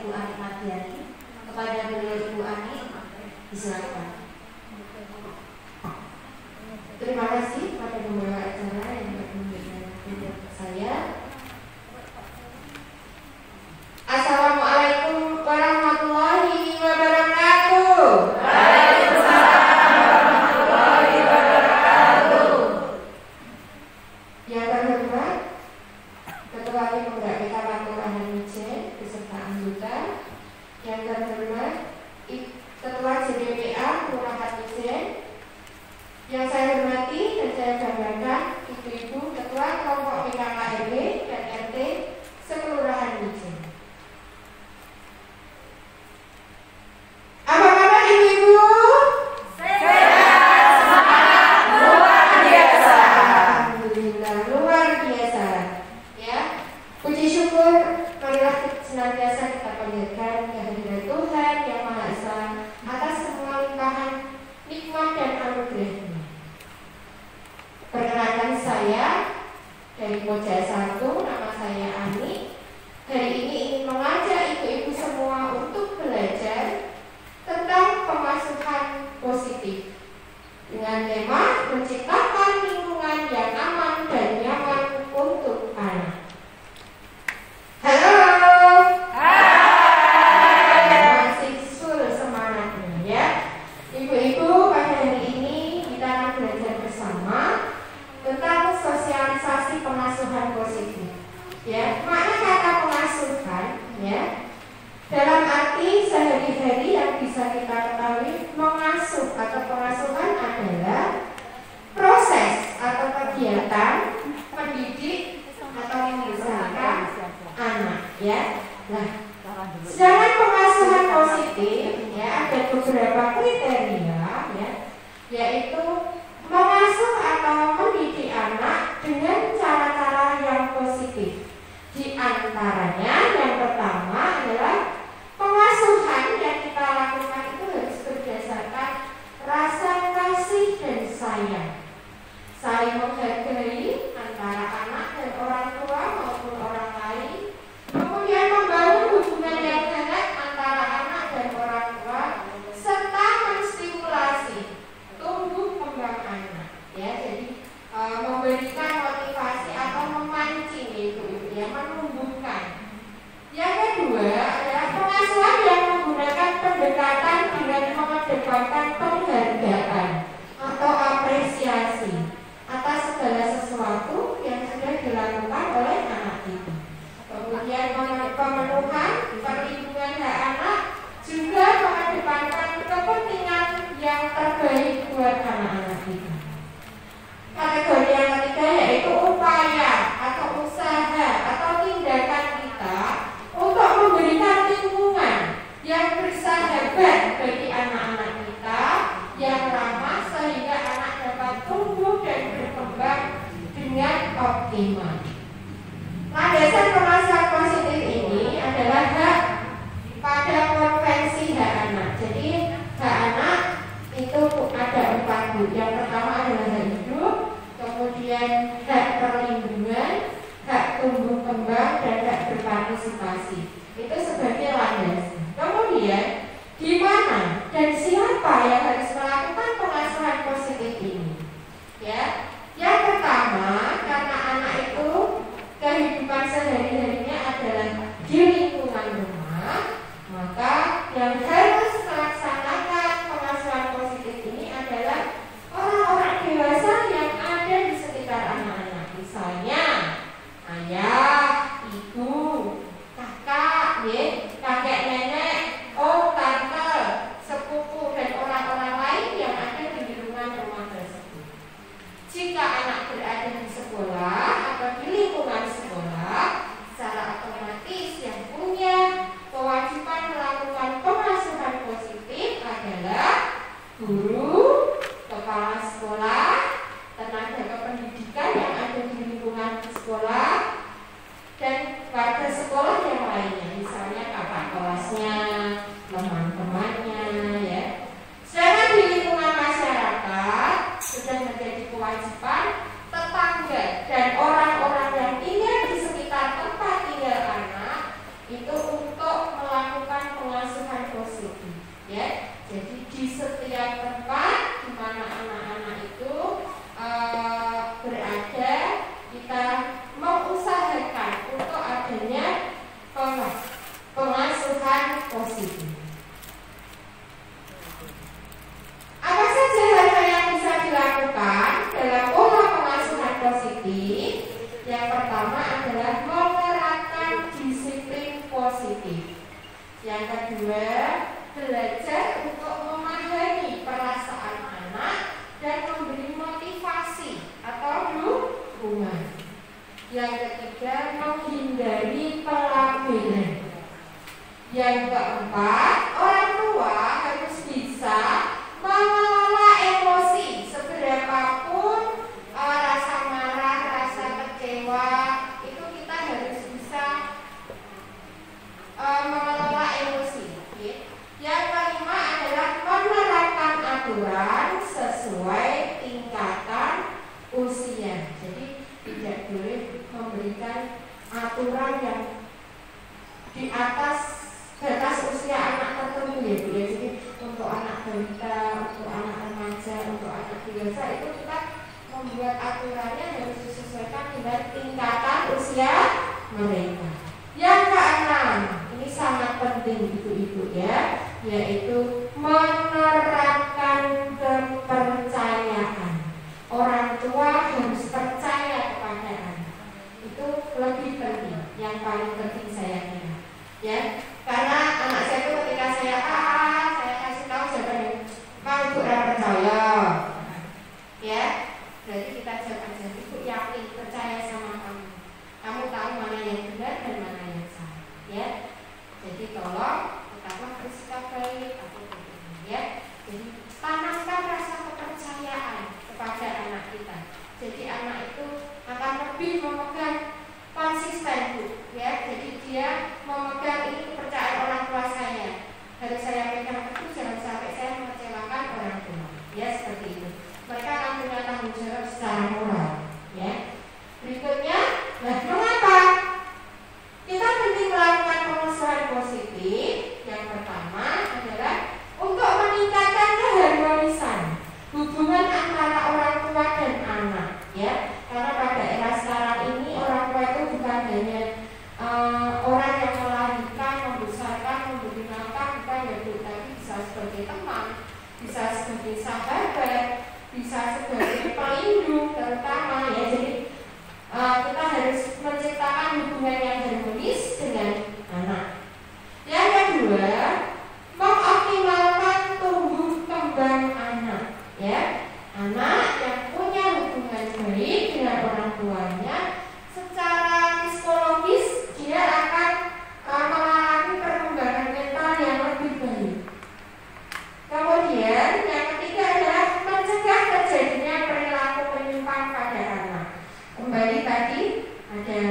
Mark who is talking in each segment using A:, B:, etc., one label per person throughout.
A: Ibu Ani Mardiani. Kepada beliau Ibu Ani, disilakan. Terima kasih pada pembawa acara yang memberikan saya. Assalamualaikum warahmatullahi wabarakatuh.
B: Waalaikumsalam warahmatullahi wabarakatuh.
A: Yang terhormat Ketua Tim Penggerak PKK Kelurahan Mijen beserta anggota. Yang terhormat Ketua JPPA Kelurahan Mijen. Yang saya hormati dan saya banggakan ibu-ibu ketua kelompok PKK RW dan RT sekelurahan Mijen. Apa kabar ibu-ibu?
B: Sehat, semangat, luar biasa.
A: Alhamdulillah, luar biasa. Ya, puji syukur marilah senantiasa kita panjatkan kehadiran Tuhan yang Maha Esa atas semua limpahan nikmat dan anugerah-Nya. Perkenalkan saya dari Koja 1, nama saya Ani. Hari ini ingin mengajak ibu-ibu semua untuk belajar tentang pengasuhan positif dengan tema menciptakan lingkungan yang aman dan nyaman untuk anak. Halo.
B: Hai.
A: Masih full semangatnya ya. Ibu-ibu, pada hari ini kita akan belajar bersama tentang sosialisasi pengasuhan positif. Ya, makna kata pengasuhan ya dalam arti sehari-hari yang bisa kita ketahui, mengasuh atau pengasuhan adalah proses atau kegiatan mendidik atau membesarkan anak ya. Nah, sedangkan pengasuhan positif ya ada beberapa kriteria ya, yaitu mengasuh atau mendidik anak dengan cara-cara yang positif. Di antaranya yang pertama adalah pengasuhan yang kita lakukan itu harus berdasarkan rasa kasih dan sayang, saling menghargai antara anak dan orang tua maupun orang lain, kemudian membangun hubungan yang hangat antara anak dan orang tua, serta menstimulasi tumbuh kembang anak ya. Jadi memberikan motivasi atau memancing itu ya, menumbuhkan. Yang kedua adalah pengasuhan yang menggunakan pendekatan dengan mengedepankan penghargaan atau apresiasi atas segala sesuatu yang sudah dilakukan oleh anak itu. Kemudian pemenuhan perlindungan hak anak, juga mengedepankan kepentingan yang terbaik buat anak-anak itu. Kategori yang ketiga yaitu upaya atau usaha atau tindakan kita untuk memberikan lingkungan yang bersahabat bagi anak-anak kita, yang ramah sehingga anak dapat tumbuh dan berkembang dengan optimal. Landasan pengasuhan positif ini adalah hak pada konvensi hak anak. Jadi hak anak itu ada 4. Yang pertama adalah hak hidup, kemudian hak perlindungan, hak tumbuh kembang, dan hak berpartisipasi. Itu sebagai landasan. Kemudian di mana dan siapa yang harus melakukan pengasuhan positif ini? Ya, yang pertama, karena anak itu kehidupan sehari-harinya adalah di lingkungan rumah, maka yang harus melaksanakan pengasuhan positif ini adalah orang-orang dewasa yang ada di sekitar anak-anak. Misalnya ayah, ibu, kakak, kakek nenek, om, tante, sepupu, dan orang-orang lain yang ada di lingkungan rumah tersebut. Jika Yang kedua, belajar untuk memahami perasaan anak dan memberi motivasi atau dukungan. Yang ketiga, menghindari pelabelan. Yang keempat, orang tua harus bisa mengelola emosi seberapapun rasa marah, rasa kecewa, itu kita harus bisa mengelola emosi. Yang kelima adalah menerapkan aturan sesuai tingkatan usia. Jadi tidak boleh memberikan aturan yang di atas batas usia anak tertentu ya Bu ya. Jadi untuk anak balita, untuk anak remaja, untuk anak dewasa itu kita membuat aturannya harus disesuaikan dengan tingkatan usia mereka. Yang keenam, ini sangat penting ibu-ibu ya, yaitu menerapkan kepercayaan. Orang tua harus percaya kepada anak. Itu lebih penting, yang paling penting saya kira. Ya, karena anak saya itu ketika saya kasih tahu jawabannya, "Pak, Ibu percaya." Ya, berarti kita jawab aja, "Ibu yakin percaya sama kamu. Kamu tahu mana yang benar dan mana yang salah." Ya. Jadi tolong tetaplah bersikap baik atau begitu ya. Jadi tanamkan rasa kepercayaan kepada anak kita. Jadi anak itu akan lebih memegang konsisten Bu ya. Jadi dia memegang ini kepercayaan orang tua saya. Harus saya pegang itu, jangan sampai saya mengecewakan orang tua. Ya seperti itu. Mereka akan punya tanggung jawab secara moral ya. Berikutnya, nah mengapa kita penting melakukan pengasuhan positif? Yang pertama adalah untuk meningkatkan keharmonisan hubungan antara orang tua dan anak ya. Karena pada era sekarang ini orang tua itu bukan hanya orang yang melahirkan, membesarkan, memberi nafkah, bukan ya Bu, tapi bisa sebagai teman, bisa sebagai sahabat, bisa sebagai pelindung terutama ya. Jadi kita harus menciptakan hubungan yang harmonis dengan anak. Yang kedua, mengoptimalkan tumbuh kembang anak ya. Anak yang punya hubungan baik dengan orang tuanya, secara psikologis dia akan mengalami perkembangan mental yang lebih baik. Kemudian yang ketiga adalah mencegah terjadinya perilaku penyimpangan pada anak. Kembali tadi ada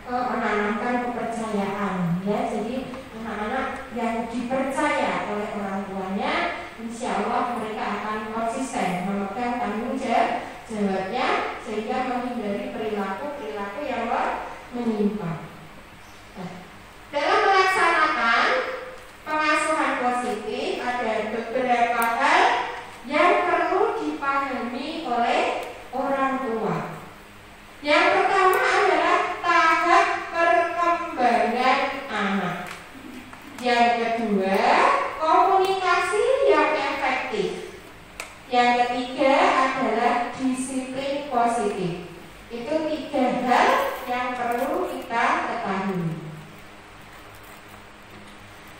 A: menanamkan kepercayaan ya. Jadi anak-anak yang dipercaya oleh orang tuanya, insya Allah mereka akan konsisten memegang tanggung jawabnya sehingga menghindari perilaku yang menyimpang. Nah, dalam melaksanakan pengasuhan positif ada beberapa hal yang perlu dipahami oleh orang tua. Yang pertama adalah tahap perkembangan anak. Yang kedua, komunikasi yang efektif. Yang ketiga adalah disiplin positif. Itu 3 hal yang perlu kita ketahui.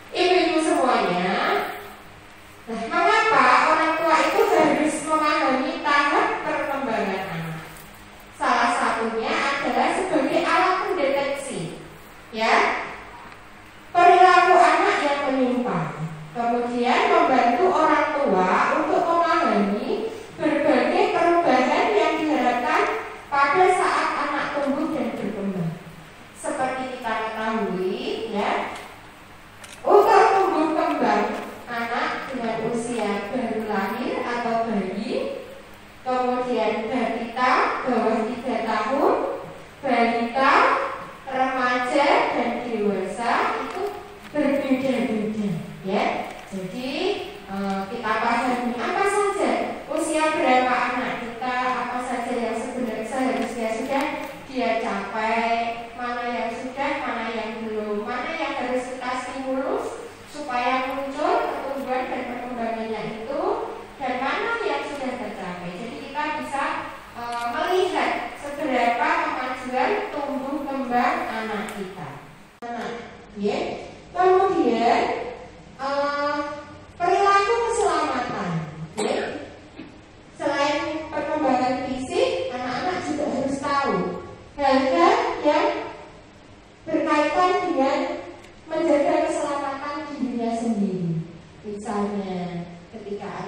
A: Ibu-ibu semuanya, nah, mengapa orang tua itu harus memahami tahap perkembangan anak? Salah satunya adalah sebagai alat pendeteksi ya perilaku anak yang menyimpang. Kemudian membantu orang tua untuk memahami berbagai perubahan yang diharapkan pada saat anak tumbuh dan berkembang. Seperti kita ketahui ya, untuk tumbuh kembang anak dengan usia baru lahir atau bayi, kemudian balita bawah 3 tahun, balita, remaja dan dewasa itu berbeda-beda ya. Jadi kita pahami apa saja usia berapa anak kita, apa saja yang seharusnya sudah dia capai, mana yang sudah, mana yang belum, mana yang harus kita stimulus supaya muncul pertumbuhan dan perkembangannya itu, dan mana yang sudah tercapai. Jadi kita bisa melihat seberapa kemajuan tumbuh kembang anak kita. Ya. Kemudian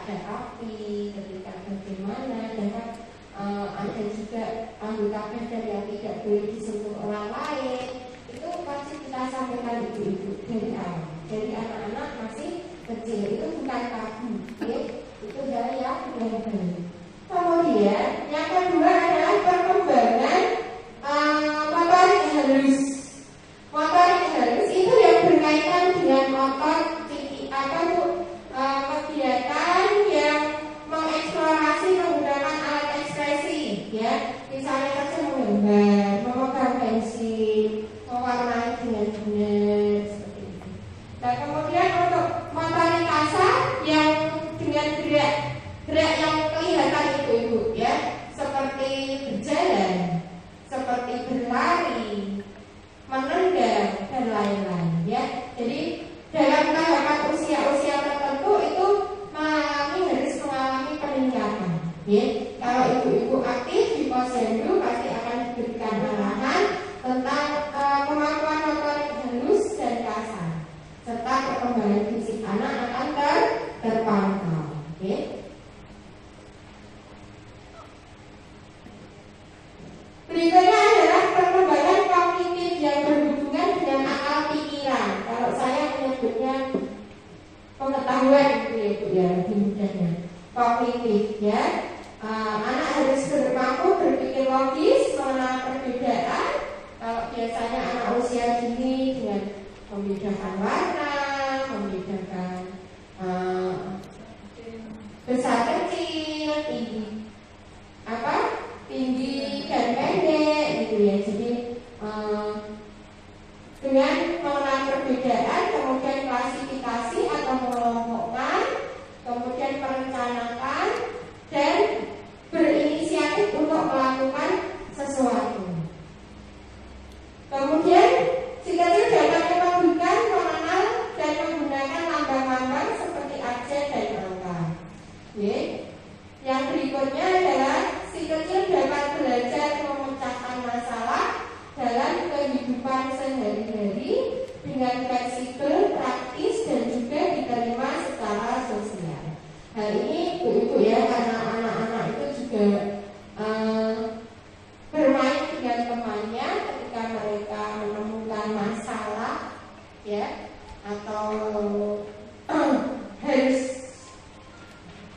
A: ada api, ketika bagaimana, dan ada juga anggota badan yang tidak boleh disentuh orang lain. Itu pasti kita sampaikan ibu-ibu dari awal, dari anak-anak masih kecil. Itu bukan tabu, ya. Itu hal yang benar-benar. Kemudian yang kedua adalah perkembangan motorik halus. Motorik halus itu yang berkaitan dengan kegiatan yang mengeksplorasi menggunakan alat ekspresi, ya. Misalnya saja menggambar, memegang pensil, mewarnai dengan benar seperti itu. Nah, kemudian untuk motorik kasar yang dengan gerak yang kelihatan itu ibu, ya, seperti berjalan, seperti berlari, menendang dan lain-lain, ya. Jadi dalam tahapan usia-usia tertentu itu harus mengalami peningkatan, ya. Kalau ibu-ibu aktif di posyandu pasti akan diberikan arahan tentang kemampuan motorik halus dan kasar, serta perkembangan fisik anak akan terpantau, ya. Berikutnya adalah perkembangan kognitif yang berhubungan dengan akal pikiran. Kalau saya menyebutnya pengetahuan gitu ya Bu, ya, lebih mudahnya. Kognitif, ya. Anak harus mampu berpikir logis, mengenal perbedaan. Kalau biasanya anak usia dini dengan membedakan warna, membedakan besar kecil, tinggi dan pendek gitu ya. Jadi dengan mengenal perbedaan, kemudian klasifikasi atau mengelompokkan, kemudian merencanakan dan berinisiatif untuk melakukan sesuatu. Kemudian si kecil dapat menentukan, mengenal dan menggunakan lambang-lambang seperti abjad dan angka. Yang berikutnya adalah si kecil dapat belajar memecahkan masalah dalam kehidupan sehari-hari dengan fleksibel, praktis, dan juga diterima secara sosial. Hal ini ibu-ibu ya, karena anak-anak itu juga bermain dengan temannya ketika mereka menemukan masalah, ya, atau harus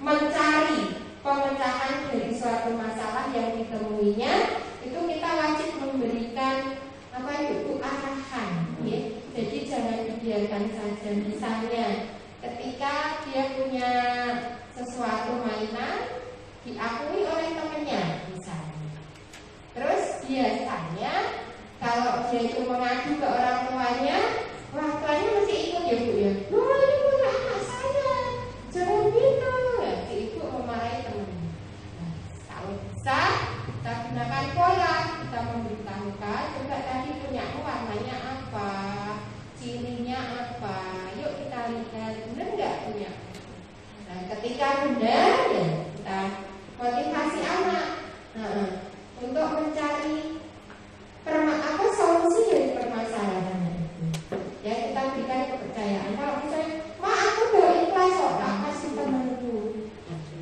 A: mencari pemecahan dari suatu masalah yang ditemuinya, itu kita wajib memberikan arahan, ya. Jadi jangan dibiarkan saja. Misalnya ketika dia punya sesuatu mainan diakui oleh temannya misalnya, terus biasanya kalau dia itu mengadu ke orang tuanya mesti ikut ya Bu ya. Loh, ini punya anak saya, jangan gitu. Si ibu memarahi temannya. Nah, kalau bisa kita gunakan pola, kita memberitahukan, coba tadi punyamu warnanya apa, cirinya apa, yuk kita lihat benar nggak punya. Nah, ketika benar ya kita motivasi anak untuk mencari solusi dari permasalahan itu. Ya, kita berikan kepercayaan. Kalau misalnya, aku udah ikhlas kok, tak kasih temanku.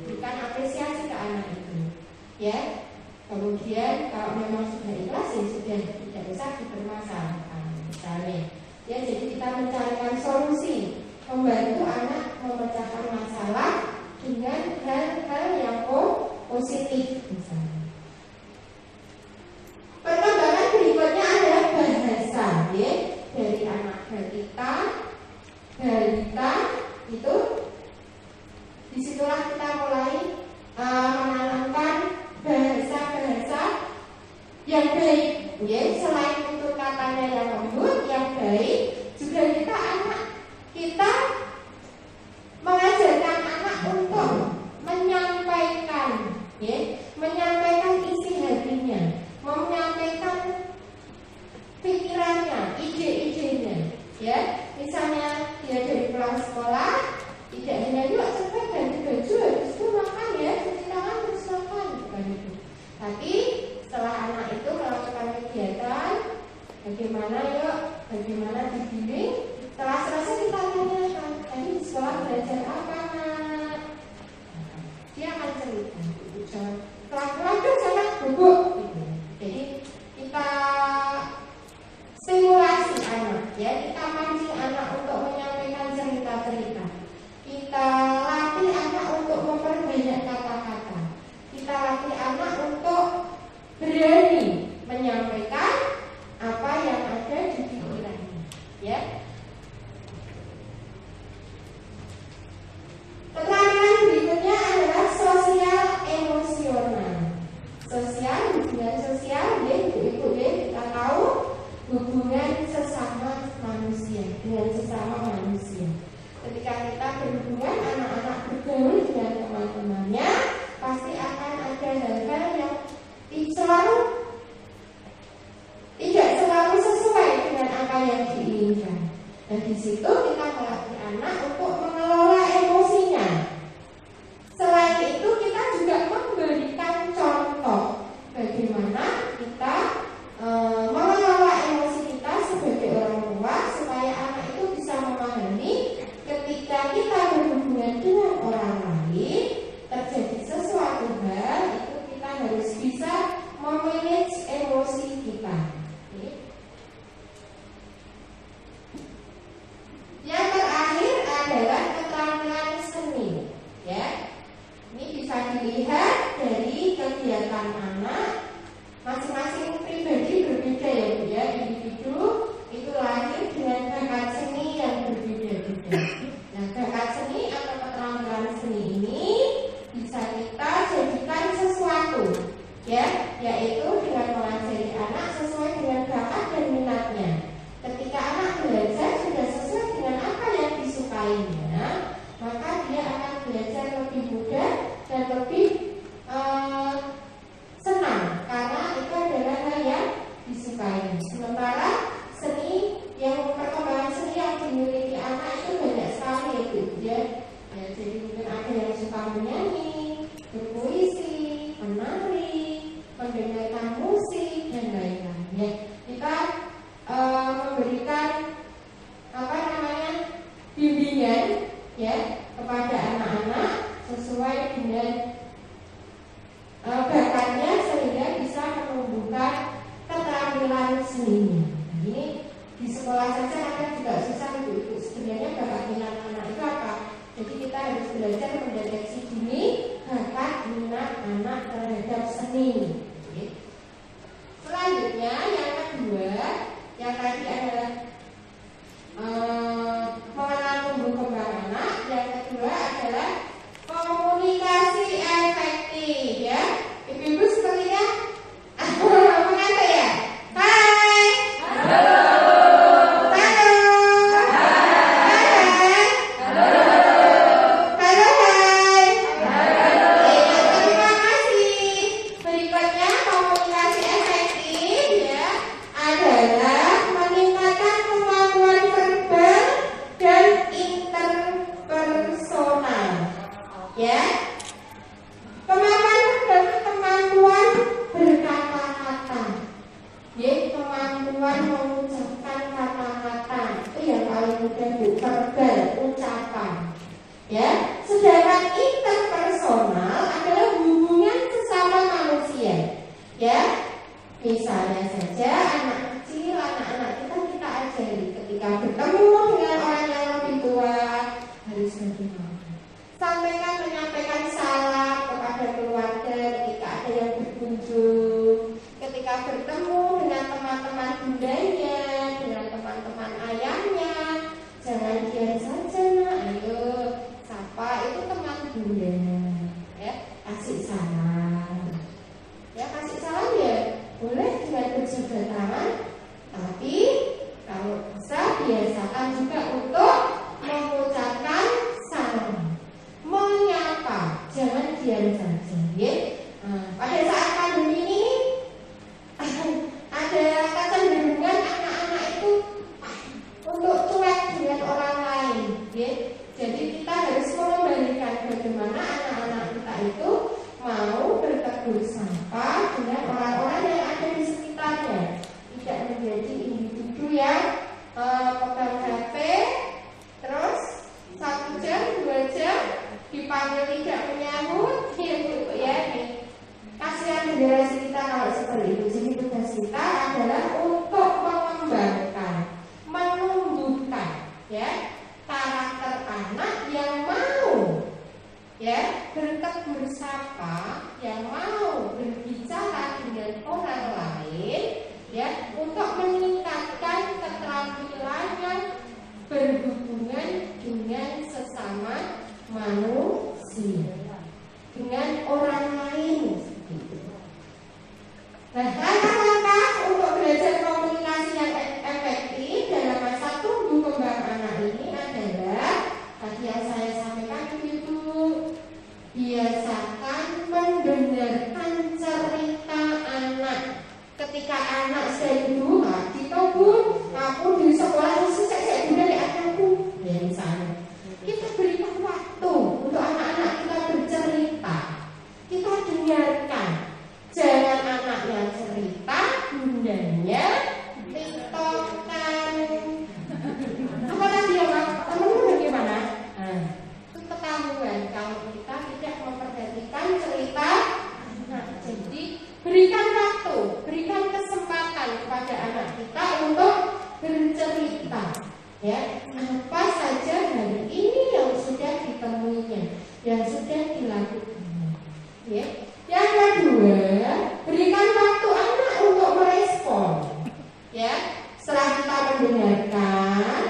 A: Berikan apresiasi ke anak itu. Ya, kemudian kalau memang sudah ikhlas ya sudah tidak usah dipermasalahkan. Misalnya, ya, jadi kita mencarikan solusi, membantu anak memecahkan masalah dengan hal-hal yang positif misalnya. Perkembangan berikutnya adalah bahasa, ya, dari anak balita itu disitulah kita mulai menanamkan bahasa-bahasa yang baik, ya. Selain untuk katanya yang lembut, yang baik, juga kita mengajarkan anak untuk menyampaikan, ya, menyampaikan isi hatinya, menyampaikan pikirannya, ide-idenya, ya. Misalnya dia dari pulang sekolah, tidak hanya yuk cepat ganti baju, habis itu makan ya, cuci tangan terus makan, bukan itu. Tapi setelah anak itu melakukan kegiatan, bagaimana dibimbing, setelah selesai kita tanyakan, tadi di sekolah belajar apa nak? dia akan cerita. Pelan-pelan tuh sama bubuk gitu. Jadi kita stimulasi anak, ya, kita mancing anak untuk menyampaikan cerita-cerita. Kita latih anak untuk memperbanyak kata-kata. Kita latih anak untuk berani menyampaikan apa yang ada di pikirannya, ya. Keterangan berikutnya adalah sosial emosional. Sosial, hubungan sosial, ya, ibu-ibu, ya, kita tahu hubungan sesama manusia dengan sesama manusia. Ketika kita berhubungan, anak-anak bergaul dengan teman-temannya, pasti akan ada hal-hal yang tidak selalu sesuai dengan apa yang diinginkan. Dan di situ kita melatih anak untuk mengelola emosinya. Selain itu kita juga memberikan contoh bagaimana kita mengelola emosi kita sebagai orang tua supaya anak itu bisa memahami ketika kita berhubungan dengan orang lain terjadi sesuatu hal itu kita harus bisa memanage emosi kita. Yang terakhir adalah keterampilan seni, ya. Ini bisa dilihat dari kegiatan anak. Masing-masing pribadi berbeda, ya Bu, ya. Individu itu lahir dengan bakat seni yang berbeda-beda. Nah, bakat seni atau keterampilan seni ini bisa kita jadikan sesuatu, ya, yaitu dengan mengajari anak sesuai dengan bakat dan minatnya. Ketika anak belajar sudah sesuai dengan apa yang disukainya, maka dia akan belajar lebih mudah dan lebih senang karena itu adalah hal yang disukai. Sementara seni yang perkembangan seni yang dimiliki anak itu banyak sekali, ya Bu, ya. Ya, jadi mungkin ada yang suka menyanyi, berpuisi, menari, mendengarkan musik dan lain-lain. Ya, kita memberikan bimbingan, ya, kepada anak-anak sesuai dengan bakatnya sehingga bisa menumbuhkan keterampilan seninya. Ini di sekolah saja akan juga susah, Ibu-ibu. Sebenarnya bakat minat anak itu apa? Jadi kita harus belajar mendeteksi dini bakat minat anak terhadap seni. Selanjutnya yang kedua, yang tadi adalah mengenal tumbuh kembang anak. Yang kedua adalah komunikasi efektif, ya. Ibu-ibu sepertinya mengantuk, ya. Hai.
B: Halo.
A: Halo. Halo. Hai. Terima kasih. Berikutnya komunikasi efektif, ya, adalah meningkatkan kemampuan verbal dan interpersonal, ya. Kemampuan verbal itu kemampuan berkata-kata, ya, kemampuan mengucapkan kata-kata itu yang paling mudah, Bu, verbal, ucapan, ya. Sedangkan interpersonal adalah hubungan sesama manusia, ya. Misalnya saja anak kecil, anak-anak kita ajari ketika bertemu dengan orang yang lebih tua harus bagaimana. Menyampaikan salam kepada keluarga ketika ada yang berkunjung, ketika bertemu dengan teman-teman bundanya, dengan teman-teman ayahnya, jangan diam saja, nak, ayo sapa itu teman bunda, ya, kasih salam, ya, kasih salam, ya, boleh dengan berjabat tangan, tapi kalau bisa biasakan juga untuk mengucapkan salam, menyapa, jangan diam saja, ya. Pada saat pandemi ini ada kecenderungan anak-anak itu untuk cuek dengan orang lain, ya. Jadi kita harus mengembalikan bagaimana anak-anak kita itu mau bertegur sapa dengan orang-orang yang ada di sekitarnya, tidak menjadi individu yang pegang HP, terus 1 jam, 2 jam dipanggil tidak menyahut, mendengarkan,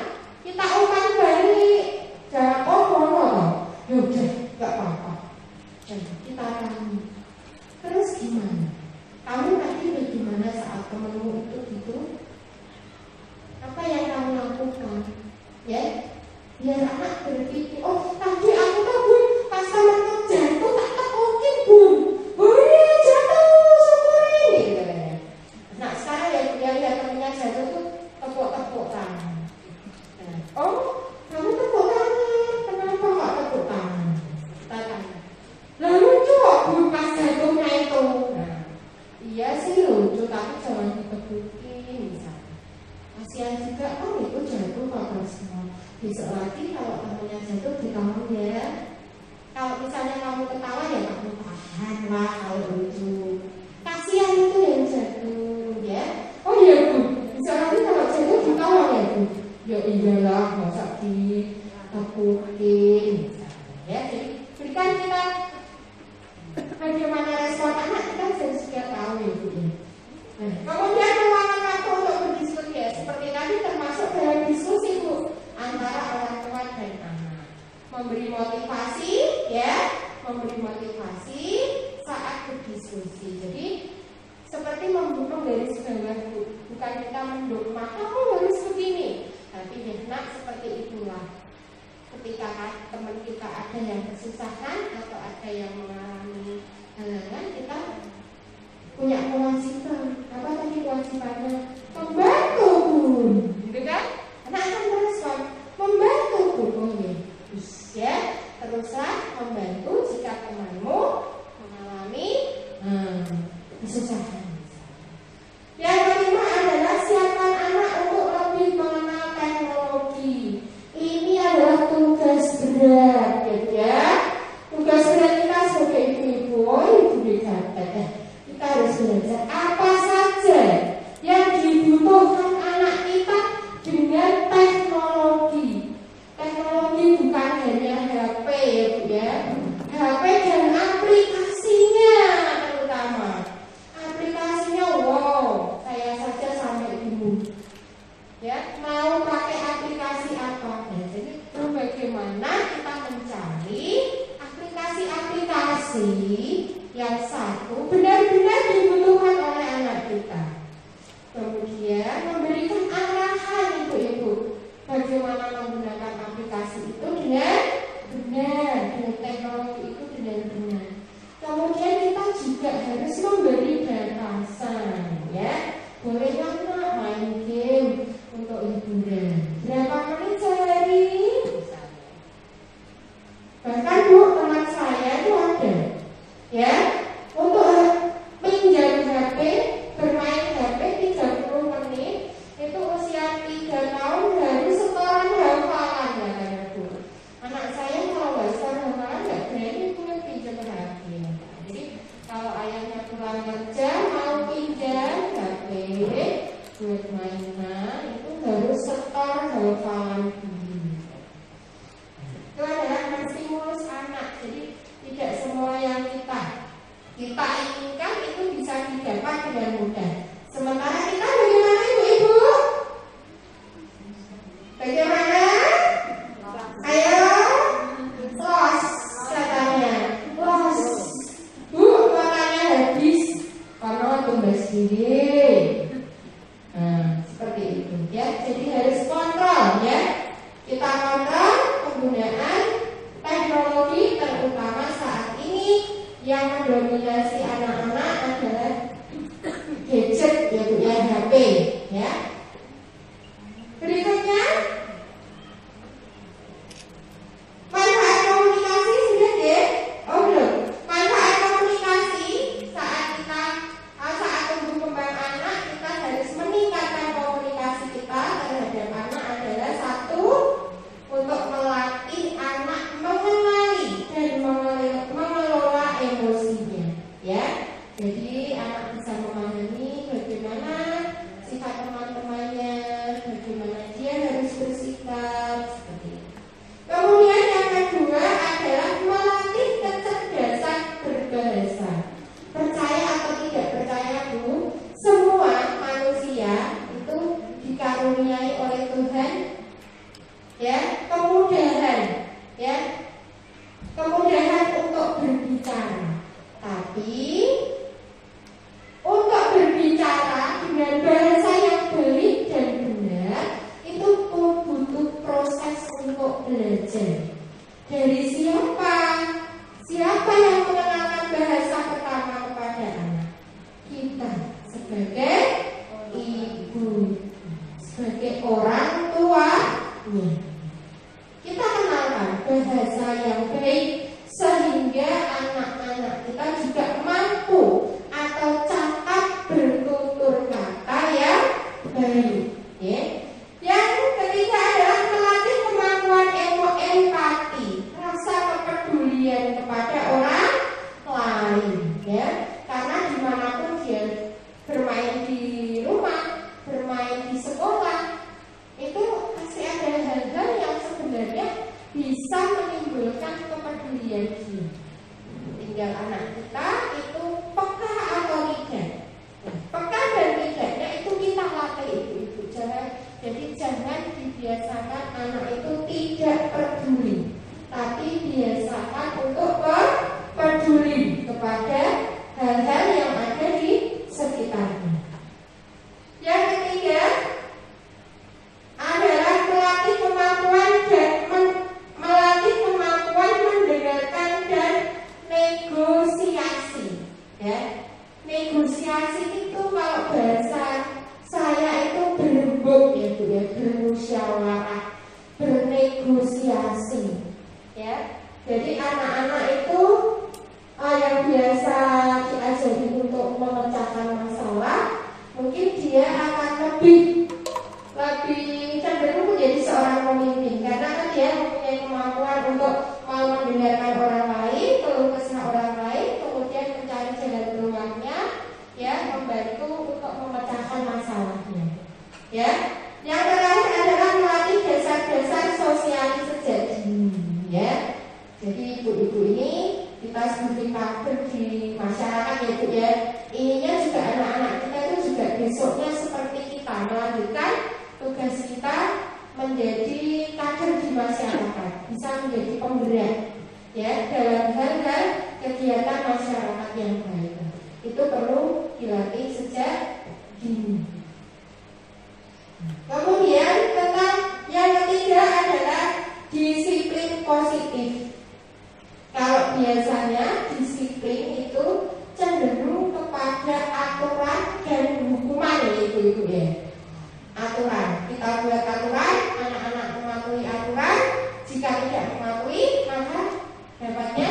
A: kita umpan balik. Jangan yaudah, gak apa-apa. Kita tanya, terus gimana? Kamu tadi bagaimana saat temenmu itu gitu? Apa yang kamu lakukan? Ya, biar anak berpikir, oh tadi aku tuh Bun, pas temenku jatuh tak tekokin Bun. Oh iya jatuh, syukurin gitu ya. Nah sekarang ya dia lihat temennya jatuh tuh tepuk-tepuk tangan. Oh, kamu tepuk tangan, kenapa nggak tepuk tangan? Kita tanya. Lah lucu kok Bun pas jatuhnya itu. Nah, iya sih lucu, tapi jangan ditepukin misalnya. Kasihan juga kan itu jatuh kalau semua. Besok lagi kalau temennya jatuh ditahan ya. Kalau misalnya kamu ketawa ya kamu tahan lah kalau lucu. Kasihan itu yang jatuh ya. Oh iya Bu, besok lagi kalau jatuh ditawa ya Bu. Ya iyalah, masa ditepukin ya. Jadi berikan kita bagaimana respon anak kita sudah tahu ya Bu. Nah, kemudian meluangkan waktu untuk berdiskusi ya. Seperti tadi termasuk dalam diskusi Bu antara orang tua dan anak. Memberi motivasi ya, memberi motivasi saat berdiskusi. Jadi seperti membunuh garis bawah Bu. Bukan kita mendogma kamu harus begini, tapi ya nak seperti itulah. Ketika teman kita ada yang kesusahan atau ada yang mengalami halangan, kita punya kewajiban. Apa tadi kewajibannya? Membantu Bun, gitu kan? Anak akan merespon, membantu Bun, oh ya, teruslah membantu jika temanmu mengalami kesusahan. Yang kelima adalah siapkan anak untuk lebih mengenal teknologi. Ini adalah tugas berat, ya. Tugas berat kita sebagai ibu-ibu, ibu dikatakan kita harus belajar apa saja yang dibutuhkan anak kita dengan teknologi. Teknologi bukan hanya HP ya Bu ya. HP dan aplikasinya terutama. Aplikasinya wow, saya saja sampai bingung. Ya, mau pakai aplikasi apa? Ya, jadi bagaimana kita mencari aplikasi-aplikasi yang satu benar-benar dibutuhkan oleh anak kita. Kemudian memberikan arahan ibu-ibu bagaimana menggunakan aplikasi itu dengan benar, dengan teknologi itu dengan benar. Kemudian kita juga harus memberi batasan, ya. Boleh anak main game untuk hiburan. Berapa menit sehari? Misalnya. Bahkan Bu, teman saya itu ada, ya, untuk pinjam HP, bermain HP 30 menit, itu usia 3 tahun harus setoran hafalan ya Bu. Anak saya kalau nggak setoran hafalan nggak berani punya pinjam HP. Jadi kalau ayahnya pulang kerja mau pinjam HP buat mainan itu harus setor hafalan dulu. Itu adalah menstimulus anak. Jadi tidak semua yang kita inginkan itu bisa didapat dengan mudah. Sementara kita bagaimana ibu-ibu? Bagaimana? Ayo, los katanya, los. Bu, kuotanya habis karena tugas diri. Nah, seperti itu ya. Jadi harus kontrol ya. Kita kontrol penggunaan teknologi terutama saat ini yang mendominasi anak-anak adalah gadget yaitu HP ya. Berikutnya manfaat komunikasi sudah deh. Oh belum. Manfaat komunikasi saat tumbuh kembang anak kita harus meningkatkan komunikasi kita terhadap anak adalah satu, untuk melatih anak mengenali dan mengelola emosinya ya. Jadi anak bisa memahami bagaimana sifat teman-temannya, bagaimana dia harus bersikap seperti itu. Kemudian yang kedua adalah melatih kecerdasan berbahasa. Percaya atau tidak percaya Bu, semua manusia itu dikaruniai sebagai orang tuanya. Kita kenalkan bahasa yang baik sehingga anak-anak kita juga mampu atau cakap bertutur kata yang baik. Yang ketiga adalah melatih kemampuan empati, rasa kepedulian kepada orang lain, karena dimanapun dia bermain di rumah, bermain di sekolah, itu pasti ada hal-hal yang sebenarnya bisa menimbulkan kepedulian dia. Tinggal anak kita itu peka atau tidak. Peka dan tidaknya itu kita latih ibu-ibu. Jadi jangan dibiasakan anak itu tidak peduli, tapi biasakan untuk peduli kepada hal-hal yang ada di sekitarnya. Yang ketiga adalah melatih kemampuan mendengarkan dan negosiasi. Negosiasi itu kalau bahasa saya itu berembuk ya Bu ya, bermusyawarah, bernegosiasi. Jadi anak-anak itu yang biasa diajari untuk memecahkan masalah, mungkin dia akan lebih cenderung menjadi seorang pemimpin, karena kan dia mempunyai kemampuan untuk mendengarkan orang lain, keluh kesah orang lain, kemudian mencari jalan keluarnya, membantu untuk memecahkan masalahnya. Yang terakhir adalah melatih dasar-dasar sosialis sejak dini. Jadi ibu-ibu ini kita sebagai kader di masyarakat ya Bu ya. Ininya juga anak-anak kita itu juga besoknya seperti kita melanjutkan tugas kita menjadi kader di masyarakat, bisa menjadi pemberat dalam hal-hal kegiatan masyarakat yang baik. Itu perlu dilatih sejak dini. Kemudian tentang yang ketiga adalah disiplin positif. Kalau biasanya disiplin itu cenderung kepada aturan dan hukuman ya ibu-ibu ya. Aturan, kita buat aturan, anak-anak mematuhi aturan. Jika tidak mematuhi, maka dapatnya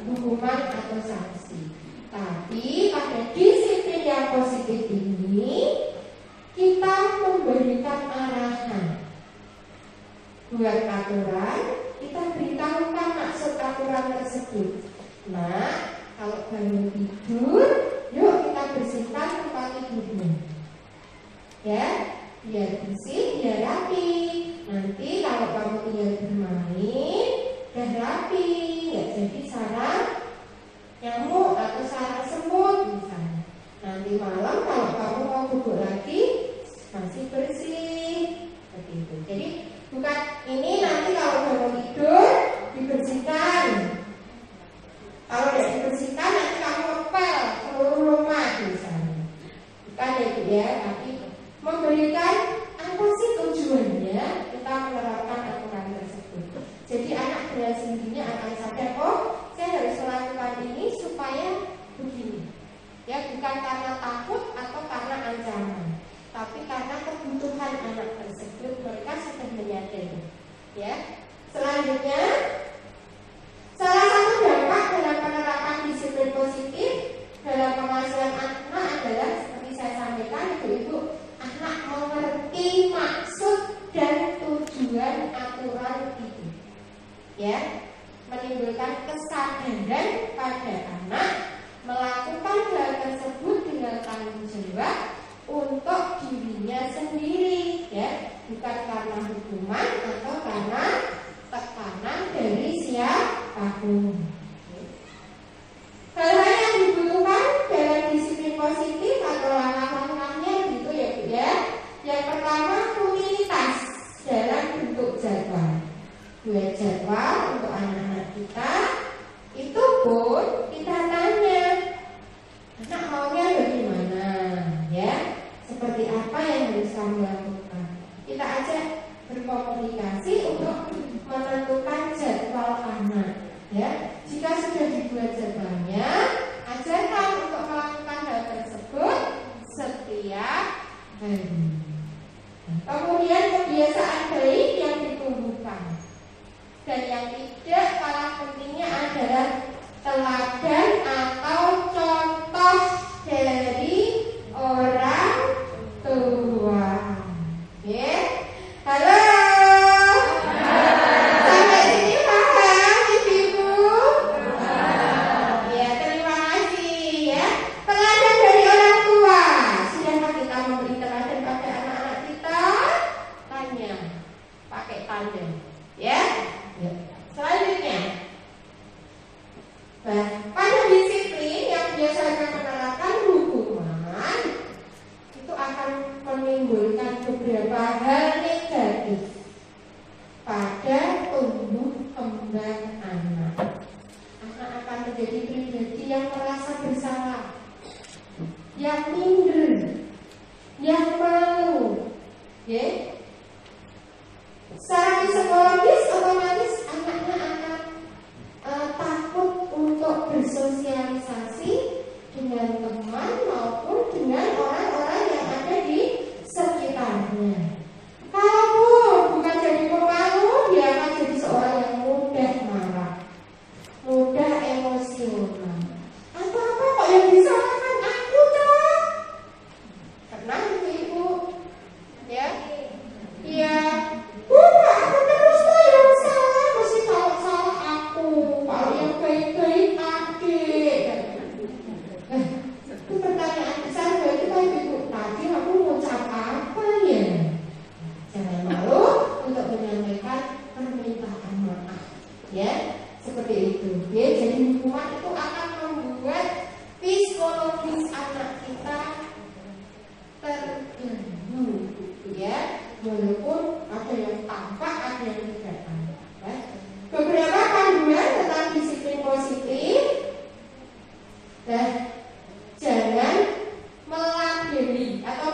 A: hukuman atau sanksi. Tapi pada disiplin yang positif ini kita memberikan arahan. Buat aturan, kita beritahukan maksud aturan tersebut. Nah, kalau bangun tidur, yuk kita bersihkan tempat tidurnya. Biar bersih, biar rapi. Nanti kalau kamu tinggal bermain, udah rapi, nggak jadi sarang nyamuk atau sarang semut misalnya. Nanti malam kalau kamu mau bubuk lagi, masih bersih. Seperti itu. Jadi bukan ini nanti kalau bangun tidur dibersihkan. Kalau tidak dibersihkan nanti kamu ngepel seluruh rumah misalnya. Bukan ya, tapi memberikan apa sih tujuannya kita menerapkan aturan tersebut. Jadi anak dengan sendirinya akan sadar, oh saya harus melakukan ini supaya begini. Bukan karena takut atau karena ancaman, tapi karena kebutuhan anak tersebut, mereka sudah menyadari. Selanjutnya, salah satu dampak dalam penerapan disiplin positif dalam pengasuhan anak adalah seperti saya sampaikan, ibu-ibu, anak mengerti maksud dan tujuan aturan itu. Menimbulkan kesadaran pada anak melakukan hal tersebut dengan tanggung jawab untuk dirinya sendiri, bukan karena hukuman atau karena tekanan dari siapapun. Hal-hal yang dibutuhkan dalam disiplin positif atau langkah-langkahnya gitu ya Bu ya. Yang pertama, rutinitas dalam bentuk jadwal. Buat jadwal untuk teladan. Ya. Selanjutnya, pada disiplin yang biasanya menerapkan hukuman itu akan menimbulkan beberapa hal negatif pada tumbuh kembang anak. Anak akan menjadi pribadi yang merasa bersalah, yang minder, yang malu, ya. Secara psikologis otomatis anaknya akan takut untuk bersosialisasi dengan teman maupun dengan orang-orang yang ada di sekitarnya. Kalaupun bukan jadi pemalu, dia akan jadi seorang yang mudah marah, mudah emosional. Apa-apa kok yang disalahkan aku toh? Pernah itu ibu? Ya? Iya. Bukan, aku terus tuh yang salah, mesti salah aku. Kalau yang baik-baik adik. Itu pertanyaan besar bagi kita ibu. Tadi aku ngucap apa ya? Jangan malu untuk menyampaikan permintaan maaf. Ya, seperti itu. Ya, jadi hukuman itu akan membuat psikologis anak kita terganggu. Ya, walaupun ada yang tampak, ada yang tidak tampak. Ya. Beberapa panduan tentang disiplin positif. Dan jangan melabeli atau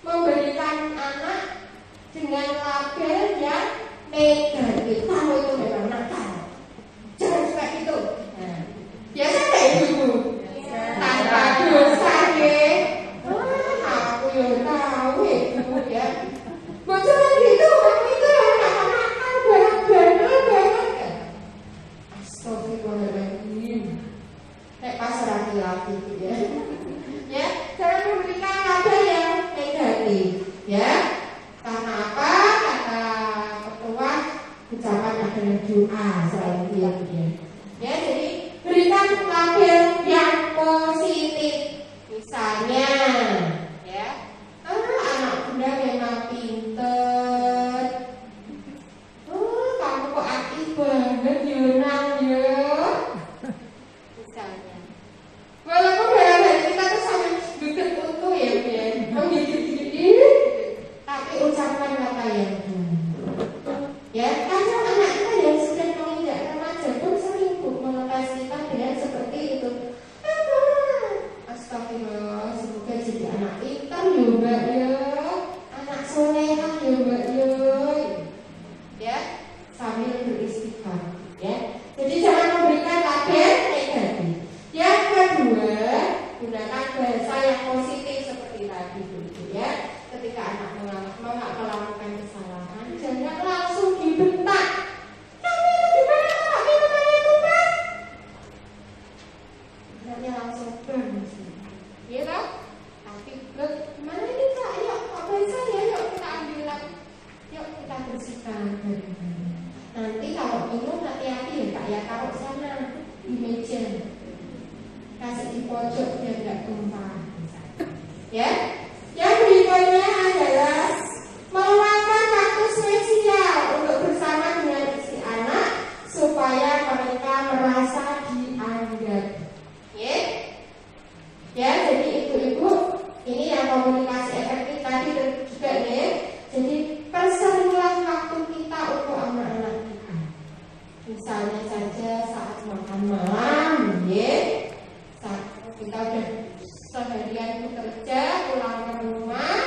A: memberikan anak dengan label yang negatif. Kamu itu memang nakal. Jangan suka gitu. Nah, biasa kayak gitu. Tanpa dosa ya. Aku yang tahu itu ya. Bocor gitu, aku itu nakal banget. Astagfirullahaladzim. Kayak pas laki-laki gitu ya. Ya, jangan memberikan label yang negatif. Ya, karena apa? Kata ketua ucapan adalah doa selalu dia. Ya, jadi berikan label yang positif. Misalnya, ya, anak bunda memang pinter. Kamu kok aktif banget Yunang ya? Misalnya, walaupun dalam hati kita tuh sampai duduk utuh ya, menggigit-gigit, tapi ucapan kata yang ya, kadang anak kita yang sudah menginjak remaja pun sering mengetes kita dengan seperti itu. Astagfirullah, semoga jadi anak pintar ya mbak ya, anak solehah ya mbak ya, sambil beristighfar ya. Jadi jangan memberikan label negatif. Yang kedua, gunakan bahasa yang positif seperti tadi dulu ya. Ketika anak melakukan kesalahan, jangan langsung dibentak. Kamu itu gimana kok minumannya tumpah? Anaknya langsung berhenti. Iya kan? Tapi gimana ini kak? Yuk, kok bahasa ya? Yuk kita ambil lagi. Yuk kita bersihkan bareng-bareng. Nanti kalau minum hati-hati ya kak ya, taruh sana di meja. Kasih di pojok biar nggak tumpah. Ya. Yang berikutnya adalah meluangkan waktu spesial untuk bersama dengan istri anak supaya mereka merasa dianggap. Ya. Ya, jadi ibu-ibu ini yang komunikasi efektif tadi juga ya. Jadi perseringlah waktu kita untuk anak-anak kita. Misalnya saja saat makan malam, ya. Saat kita udah seharian bekerja, pulang ke rumah,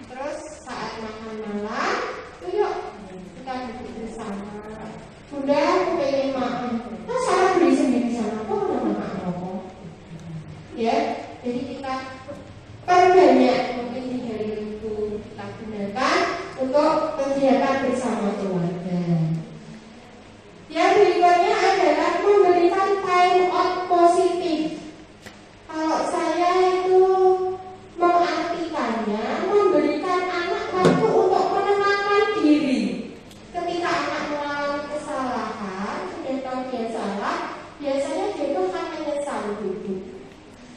A: terus saat makan malam, itu yuk kita duduk bersama. Bunda, aku pengen makan. Nah, saya beli sendiri sana, kok udah makan rokok? Ya, jadi kita perbanyak mungkin di hari itu kita gunakan untuk kegiatan bersama keluarga. Yang berikutnya adalah memberikan time out positif. Kalau saya itu mengartikannya memberikan anak waktu untuk menenangkan diri. Ketika anak mengalami kesalahan, sudah tahu dia salah, biasanya dia itu akan menyesal dulu.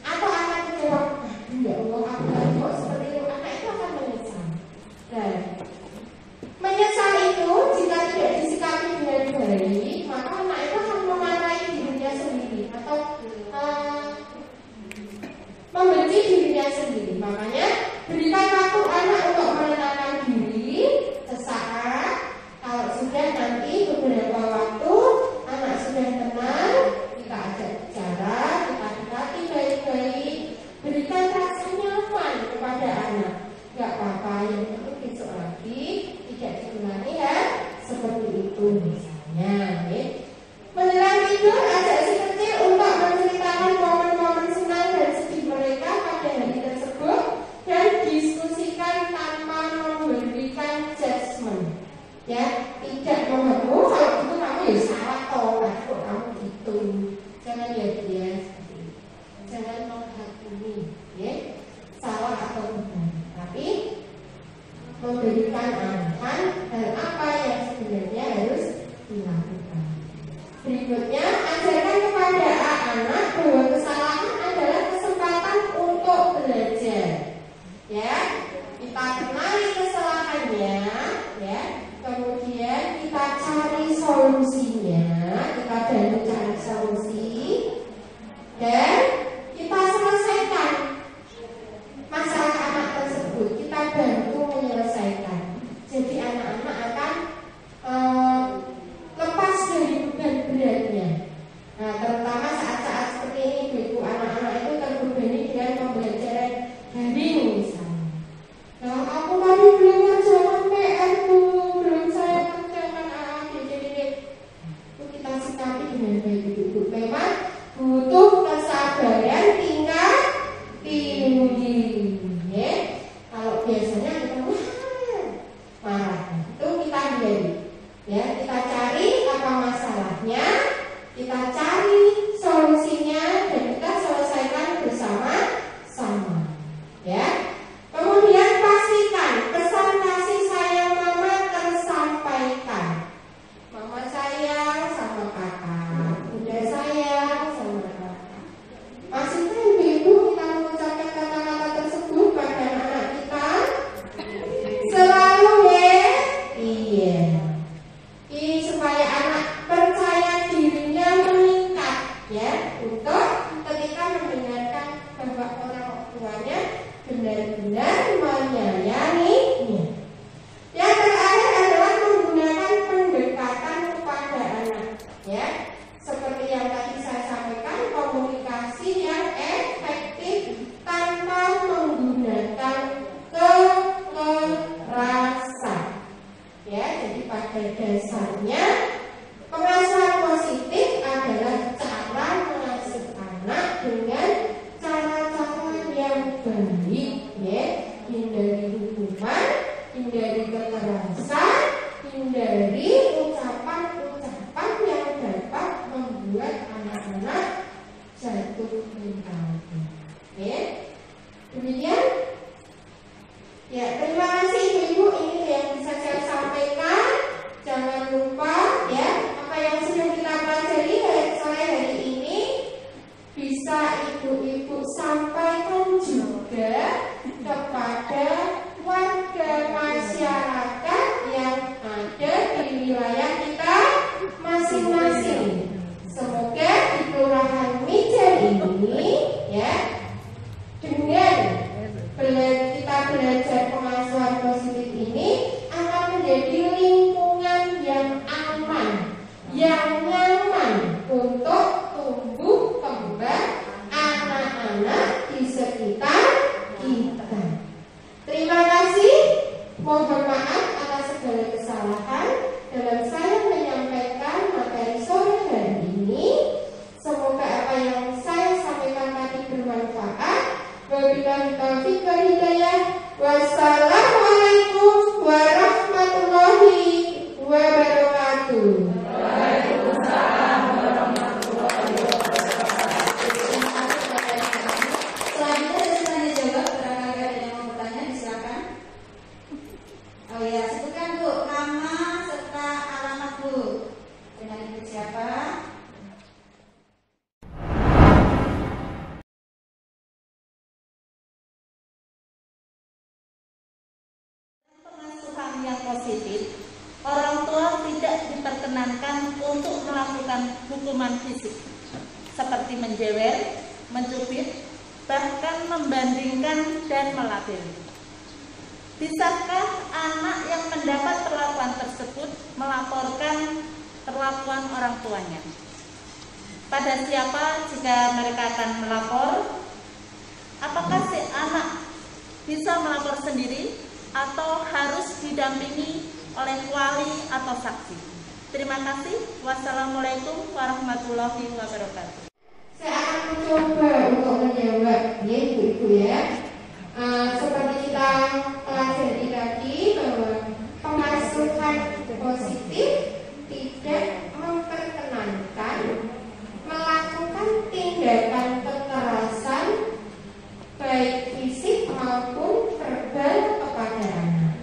A: Atau akan kecewa, ya Allah, aku kok seperti itu, anak itu akan menyesal. Dan memberikan arahan hal apa yang sebenarnya harus dilakukan. Berikutnya, ajarkan kepada anak bahwa kesalahan adalah kesempatan untuk belajar. Ya, kita kenali kesalahannya, ya. Kemudian kita cari solusinya, kita bantu cari solusi, dan kita selesaikan masalah anak tersebut. Kita bantu menyelesaikan. Jadi anak-anak akan lepas dari beban beratnya. Nah, terutama saat-saat seperti ini, ibu anak-anak itu terbebani dengan pembelajaran daring misalnya. Nah, aku tadi belum ngerjakan PR ku, belum saya kerjakan itu kita sikapi dengan baik ibu. Memang butuh kesabaran tingkat tinggi. Ya, kalau biasanya kita marah, itu kita hindari. Ya, kita cari apa masalahnya, kita cari solusinya, dan kita selesaikan bersama-sama. Ya. Kemudian pastikan pesan kasih sayang mama tersampaikan. Mama sayang sama kakak, bunda sayang sama kakak. Masihkah ibu-ibu kita mengucapkan kata-kata tersebut pada anak kita? Selalu ya? Iya. Ini supaya anak percaya dirinya meningkat, ya, untuk ketika mendengarkan bahwa orang tuanya benar-benar menyayanginya. Yang terakhir adalah menggunakan pendekatan kepada anak, ya, seperti yang tadi saya sampaikan, komunikasi yang efektif tanpa menggunakan kekerasan. Ya, jadi pada dasarnya pengasuhan positif adalah cara mengasuh anak dengan cara-cara yang baik, ya, hindari hukuman, hindari kekerasan, hindari ucapan-ucapan yang dapat membuat anak-anak jatuh mental. Ya, demikian. Ya, terima kasih ibu-ibu, ini yang bisa saya sampaikan. Jangan lupa ya, apa yang sudah kita pelajari sore hari ini bisa ibu-ibu sampaikan juga kepada warga masyarakat yang ada di wilayah kita masing-masing. Semoga di Kelurahan Mijar ini, ya, dengan kita belajar pengasuhan positif ini akan menjadi lingkungan yang aman, yang nyaman untuk tumbuh kembang anak-anak di sekitar kita. Terima kasih. Mohon maaf atas segala kesalahan dalam saya menyampaikan materi sore hari ini. Semoga apa yang saya sampaikan tadi bermanfaat. Wabillahi taufiq wal hidayah. Wassalamualaikum warahmatullahi wabarakatuh.
B: Waalaikumsalam warahmatullahi wabarakatuh.
C: Selanjutnya saya jawab. Barangkali ada yang mau bertanya, silakan. Oh ya, sebutkan Bu nama serta alamat Bu. Dengan ibu siapa?
D: Yang positif, orang tua tidak diperkenankan untuk melakukan hukuman fisik seperti menjewer, mencubit, bahkan membandingkan dan melabeli. Bisakah anak yang mendapat perlakuan tersebut melaporkan perlakuan orang tuanya? Pada siapa jika mereka akan melapor? Apakah si anak bisa melapor sendiri atau harus didampingi oleh wali atau saksi? Terima kasih. Wassalamualaikum warahmatullahi wabarakatuh.
A: Saya akan mencoba untuk menjawab, ya ibu-ibu ya. Seperti kita pelajari tadi bahwa pengasuhan positif tidak memperkenankan melakukan tindakan kekerasan baik fisik maupun verbal kepada anak.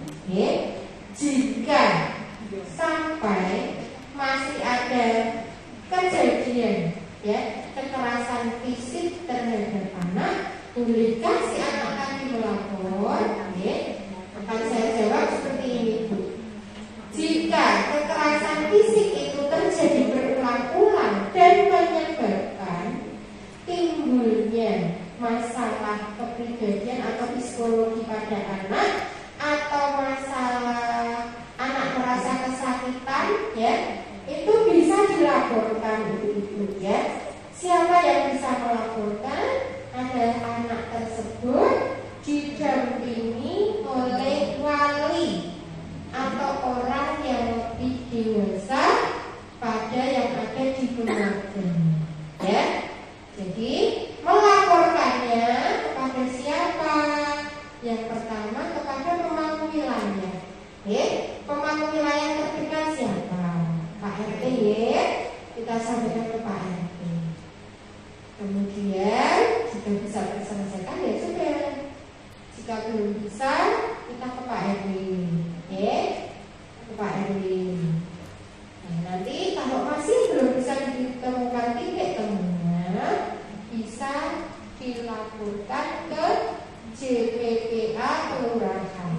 A: pemangku wilayah terdekat siapa? Pak RT ya, kita sampaikan ke Pak RT. Kemudian jika bisa terselesaikan ya sudah. Jika belum bisa, kita ke Pak RW, ya, ke Pak RW. Nah, nanti kalau masih belum bisa ditemukan titik temunya, bisa dilaporkan ke JPPA kelurahan,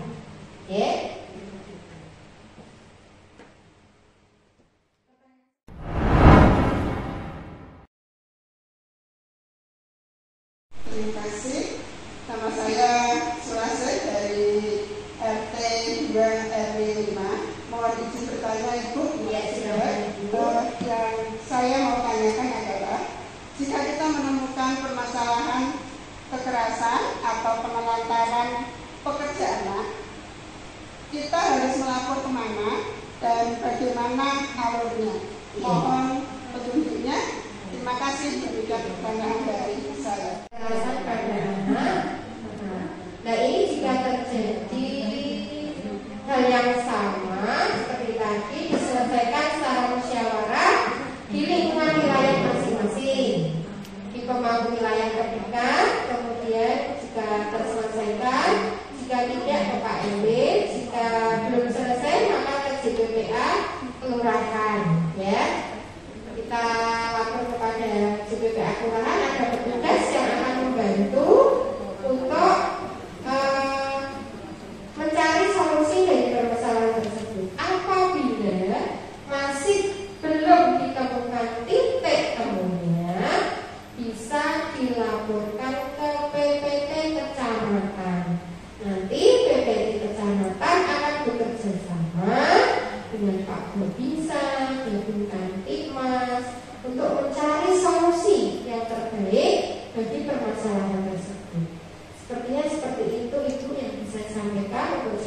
A: ya.
B: Terima kasih. Nama saya Sulase dari RT 2 RW 5. Mohon izin bertanya Ibu.
A: Ya, silakan, Ibu.
B: Yang saya mau tanyakan adalah, jika kita menemukan permasalahan kekerasan atau penelantaran pekerja anak, kita harus melapor kemana dan bagaimana alurnya? Mohon petunjuknya. Terima kasih. Demikian pertanyaan dari saya.
A: Kekerasan pada anak. Nah, ini jika terjadi hal yang sama seperti tadi, diselesaikan secara musyawarah di lingkungan wilayah masing-masing, di pemangku wilayah terdekat. Kemudian jika terselesaikan, jika tidak ke Pak RW, jika belum selesai maka ke JPPA kelurahan, ya. Kita lapor kepada JPPA kelurahan, ada petugas yang akan membantu untuk mencari solusi dari permasalahan tersebut. Apabila masih belum ditemukan titik temunya, bisa dilaporkan ke PPT kecamatan. Nanti PPT kecamatan akan bekerja sama dengan Pak Babinsa, gabungan Tikmas untuk mencari solusi yang terbaik bagi permasalahan tersebut. Sepertinya seperti itu Ibu yang bisa saya sampaikan untuk